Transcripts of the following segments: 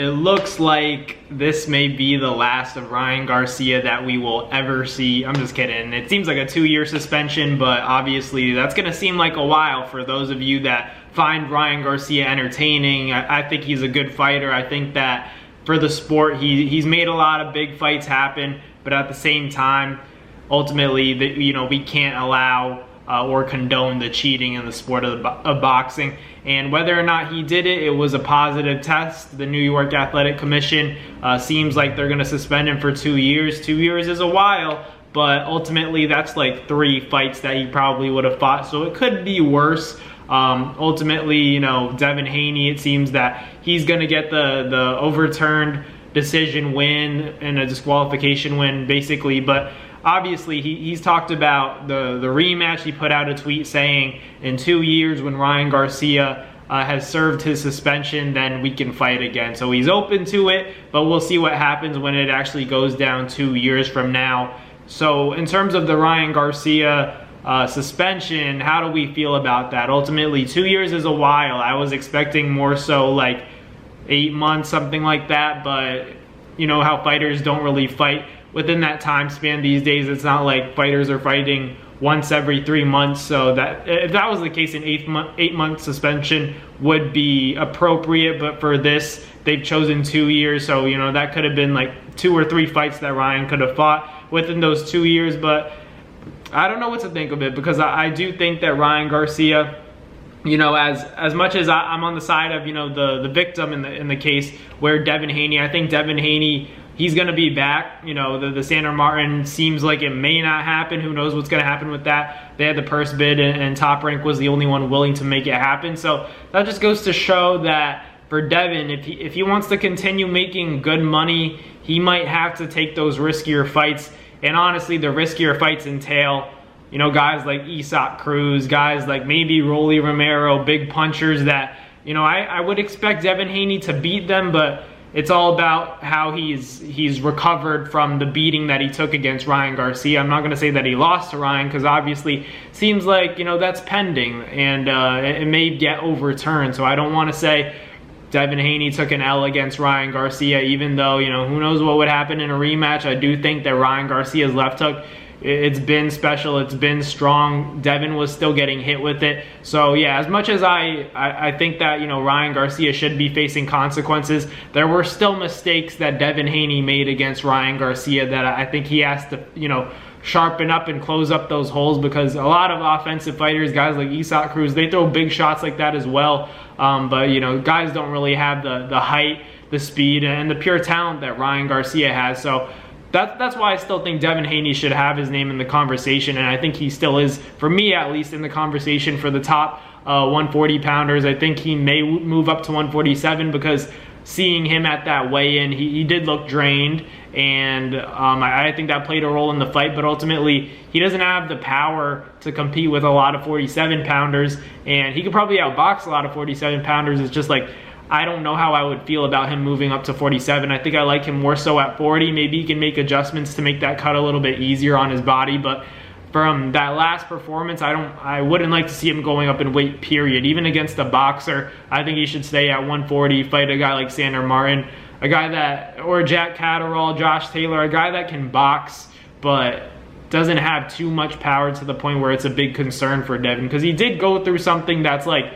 It looks like this may be the last of Ryan Garcia that we will ever see. I'm just kidding. It seems like a 2-year suspension, but obviously that's gonna seem like a while for those of you that find Ryan Garcia entertaining. I think he's a good fighter. I think that for the sport, he's made a lot of big fights happen, but at the same time, ultimately, we can't allow or condone the cheating in the sport of boxing. And whether or not he did it, it was a positive test. The New York Athletic Commission seems like they're going to suspend him for 2 years. 2 years is a while, but ultimately that's like 3 fights that he probably would have fought, so it could be worse. Ultimately, Devin Haney, it seems that he's going to get the overturned decision win and a disqualification win, basically. But obviously, he's talked about the rematch. He put out a tweet saying, in 2 years, when Ryan Garcia has served his suspension, then we can fight again. So he's open to it, but we'll see what happens when it actually goes down 2 years from now. So in terms of the Ryan Garcia suspension, how do we feel about that? Ultimately, 2 years is a while. I was expecting more so like 8 months, something like that, but you know how fighters don't really fight within that time span these days. It's not like fighters are fighting once every 3 months, so that if that was the case, an 8-month suspension would be appropriate, but for this, they've chosen 2 years, so that could have been like 2 or 3 fights that Ryan could have fought within those 2 years. But I don't know what to think of it, because I do think that Ryan Garcia, as much as I'm on the side of the victim in the case where Devin Haney, I think Devin Haney, he's going to be back. The Sandor Martin seems like it may not happen. Who knows what's going to happen with that? They had the purse bid, and Top Rank was the only one willing to make it happen. So that just goes to show that for Devin, if he wants to continue making good money, he might have to take those riskier fights. And honestly, the riskier fights entail, guys like Isaac Cruz, guys like maybe Rolly Romero, big punchers that, I would expect Devin Haney to beat them, but it's all about how he's recovered from the beating that he took against Ryan Garcia. I'm not going to say that he lost to Ryan, because obviously seems like, that's pending, and it may get overturned. So I don't want to say Devin Haney took an L against Ryan Garcia, even though, who knows what would happen in a rematch. I do think that Ryan Garcia's left hook, it's been special, it's been strong. Devin was still getting hit with it. So yeah, as much as I think that, Ryan Garcia should be facing consequences, there were still mistakes that Devin Haney made against Ryan Garcia that I think he has to, sharpen up and close up those holes, because a lot of offensive fighters, guys like Isaac Cruz, they throw big shots like that as well. But guys don't really have the height, the speed, and the pure talent that Ryan Garcia has. So that's why I still think Devin Haney should have his name in the conversation, and I think he still is, for me at least, in the conversation for the top 140 pounders. I think he may move up to 147, because seeing him at that weigh-in, he did look drained, and I think that played a role in the fight. But ultimately, he doesn't have the power to compete with a lot of 47 pounders, and he could probably outbox a lot of 47 pounders. It's just like, I don't know how I would feel about him moving up to 47. I think I like him more so at 40. Maybe he can make adjustments to make that cut a little bit easier on his body, but from that last performance, I wouldn't like to see him going up in weight, period. Even against a boxer, I think he should stay at 140, fight a guy like Sandor Martin, a guy that, or Jack Catterall, Josh Taylor, a guy that can box, but doesn't have too much power to the point where it's a big concern for Devin, because he did go through something that's like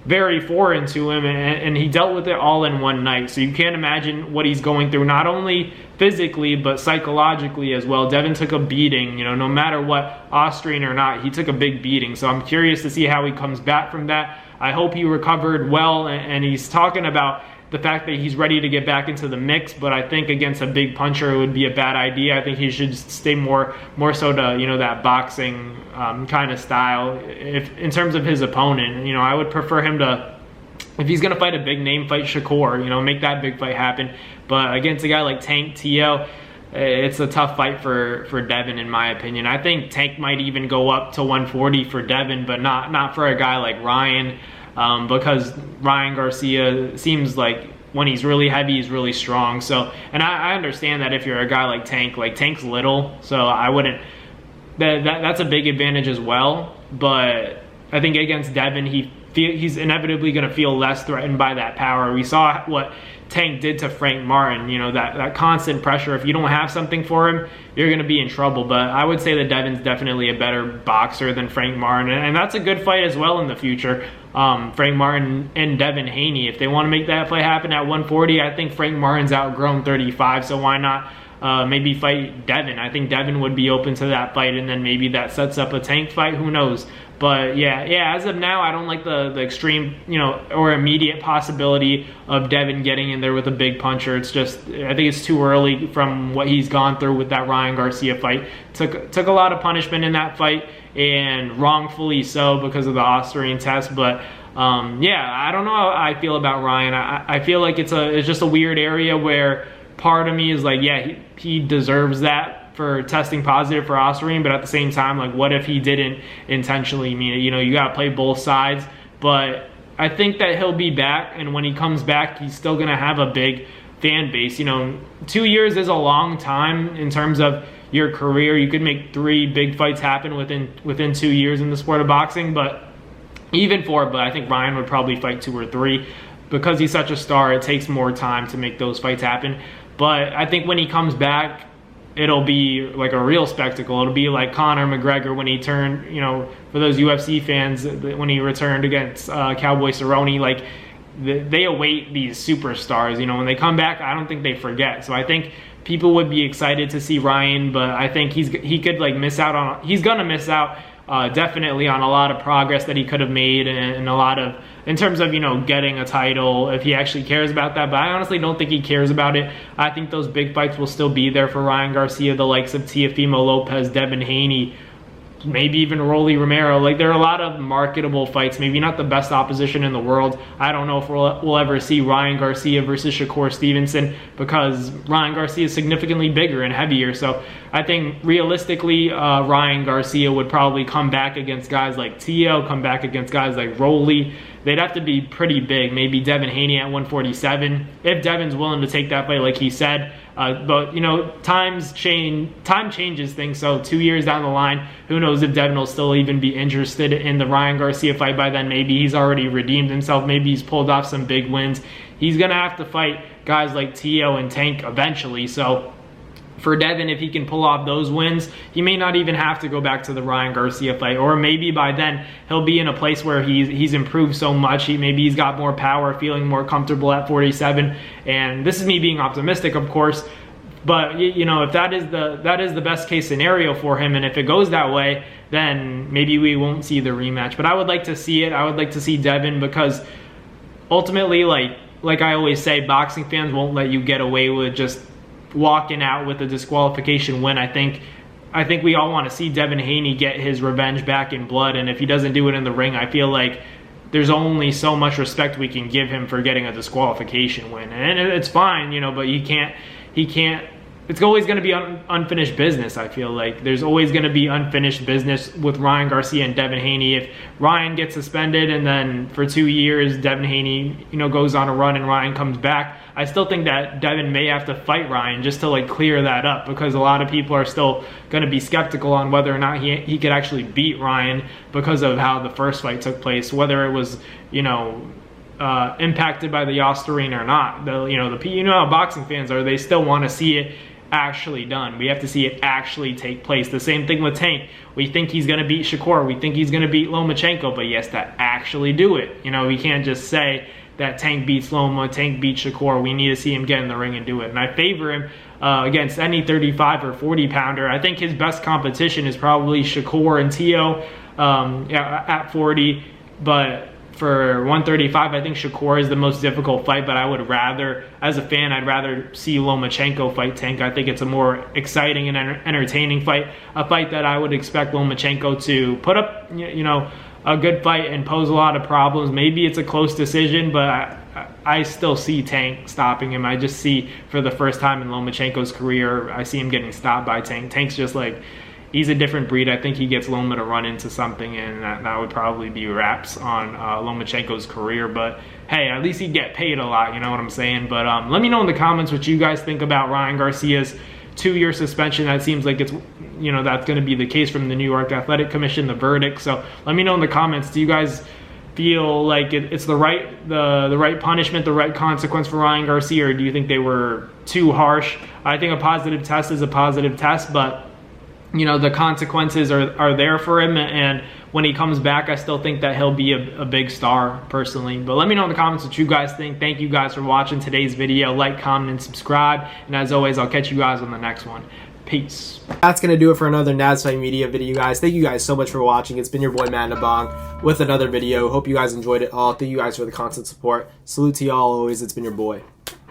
very foreign to him, and he dealt with it all in one night. So you can't imagine what he's going through, not only physically but psychologically as well. Devin took a beating, no matter what, Austrian or not, he took a big beating. So I'm curious to see how he comes back from that. I hope he recovered well, and he's talking about the fact that he's ready to get back into the mix, but I think against a big puncher it would be a bad idea. I think he should stay more so to that boxing kind of style. If in terms of his opponent, I would prefer him to, if he's gonna fight a big name, fight Shakur, make that big fight happen. But against a guy like Tank Teo, it's a tough fight for Devin, in my opinion. I think Tank might even go up to 140 for Devin, but not for a guy like Ryan. Because Ryan Garcia seems like when he's really heavy, he's really strong. So, and I understand that if you're a guy like Tank's little, so I wouldn't, that's a big advantage as well. But I think against Devin, he's inevitably going to feel less threatened by that power. We saw what Tank did to Frank Martin. You know, that constant pressure. If you don't have something for him, you're going to be in trouble. But I would say that Devin's definitely a better boxer than Frank Martin, and that's a good fight as well in the future. Frank Martin and Devin Haney, if they want to make that fight happen at 140, I think Frank Martin's outgrown 35, so why not maybe fight Devin? I think Devin would be open to that fight, and then maybe that sets up a Tank fight. Who knows? But yeah, as of now, I don't like the extreme, you know, or immediate possibility of Devin getting in there with a big puncher. It's just, I think it's too early from what he's gone through with that Ryan Garcia fight. Took a lot of punishment in that fight, and wrongfully so because of the Austrian test. But yeah, I don't know how I feel about Ryan. I feel like it's just a weird area where part of me is like, yeah, he deserves that for testing positive for Austrian, but at the same time, like, what if he didn't intentionally mean it? You know, you got to play both sides. But I think that he'll be back, and when he comes back, he's still going to have a big fan base. You know, 2 years is a long time in terms of your career. You could make 3 big fights happen within 2 years in the sport of boxing, but even 4, but I think Ryan would probably fight 2 or 3. Because he's such a star, it takes more time to make those fights happen. But I think when he comes back, it'll be like a real spectacle. It'll be like Conor McGregor when he turned, you know, for those UFC fans, when he returned against Cowboy Cerrone. Like, they await these superstars. You know, when they come back, I don't think they forget. So I think people would be excited to see Ryan, but I think he could like miss out on, he's gonna miss out definitely on a lot of progress that he could have made, and a lot of, in terms of, you know, getting a title, if he actually cares about that. But I honestly don't think he cares about it. I think those big fights will still be there for Ryan Garcia, the likes of Teofimo Lopez, Devin Haney, maybe even Rolly Romero. Like, there are a lot of marketable fights, maybe not the best opposition in the world. I don't know if we'll ever see Ryan Garcia versus Shakur Stevenson, because Ryan Garcia is significantly bigger and heavier. So I think realistically, Ryan Garcia would probably come back against guys like Teo, come back against guys like Rolly. They'd have to be pretty big. Maybe Devin Haney at 147, if Devin's willing to take that fight, like he said. But, you know, time changes things. So 2 years down the line, who knows if Devin will still even be interested in the Ryan Garcia fight by then. Maybe he's already redeemed himself. Maybe he's pulled off some big wins. He's going to have to fight guys like Teo and Tank eventually. So for Devin, if he can pull off those wins, he may not even have to go back to the Ryan Garcia fight. Or maybe by then, he'll be in a place where he's improved so much. Maybe he's got more power, feeling more comfortable at 47. And this is me being optimistic, of course. But, you know, if that is the best case scenario for him, and if it goes that way, then maybe we won't see the rematch. But I would like to see it. I would like to see Devin, because ultimately, like I always say, boxing fans won't let you get away with just walking out with a disqualification win. I think we all want to see Devin Haney get his revenge back in blood, and if he doesn't do it in the ring, I feel like there's only so much respect we can give him for getting a disqualification win. And it's fine, you know, but he can't, it's always going to be unfinished business. I feel like there's always going to be unfinished business with Ryan Garcia and Devin Haney. If Ryan gets suspended and then for 2 years Devin Haney, you know, goes on a run and Ryan comes back, I still think that Devin may have to fight Ryan just to like clear that up, because a lot of people are still going to be skeptical on whether or not he could actually beat Ryan because of how the first fight took place, whether it was, you know, impacted by the Austrian or not. You know how boxing fans are, they still want to see it actually done. We have to see it actually take place. The same thing with Tank. We think he's going to beat Shakur. We think he's going to beat Lomachenko, but he has to actually do it. You know, we can't just say that Tank beats Loma, Tank beats Shakur. We need to see him get in the ring and do it. And I favor him against any 35 or 40 pounder. I think his best competition is probably Shakur and Teo at 40, but for 135, I think Shakur is the most difficult fight, but I would rather, as a fan, I'd rather see Lomachenko fight Tank. I think it's a more exciting and entertaining fight, a fight that I would expect Lomachenko to put up, you know, a good fight and pose a lot of problems. Maybe it's a close decision, but I still see Tank stopping him. I just see, for the first time in Lomachenko's career, I see him getting stopped by Tank. Tank's just like, he's a different breed. I think he gets Loma to run into something, and that would probably be wraps on Lomachenko's career. But hey, at least he'd get paid a lot, you know what I'm saying? But let me know in the comments what you guys think about Ryan Garcia's 2-year suspension. That seems like it's, you know, that's going to be the case from the New York Athletic Commission, the verdict. So let me know in the comments, do you guys feel like it's the right punishment, the right consequence for Ryan Garcia, or do you think they were too harsh? I think a positive test is a positive test, but you know, the consequences are there for him, and when he comes back, I still think that he'll be a big star personally. But let me know in the comments what you guys think. Thank you guys for watching today's video. Like, comment, and subscribe. And as always, I'll catch you guys on the next one. Peace. That's going to do it for another NASFIGHT Media video, guys. Thank you guys so much for watching. It's been your boy, Matt Nabong, with another video. Hope you guys enjoyed it all. Thank you guys for the constant support. Salute to y'all always. It's been your boy.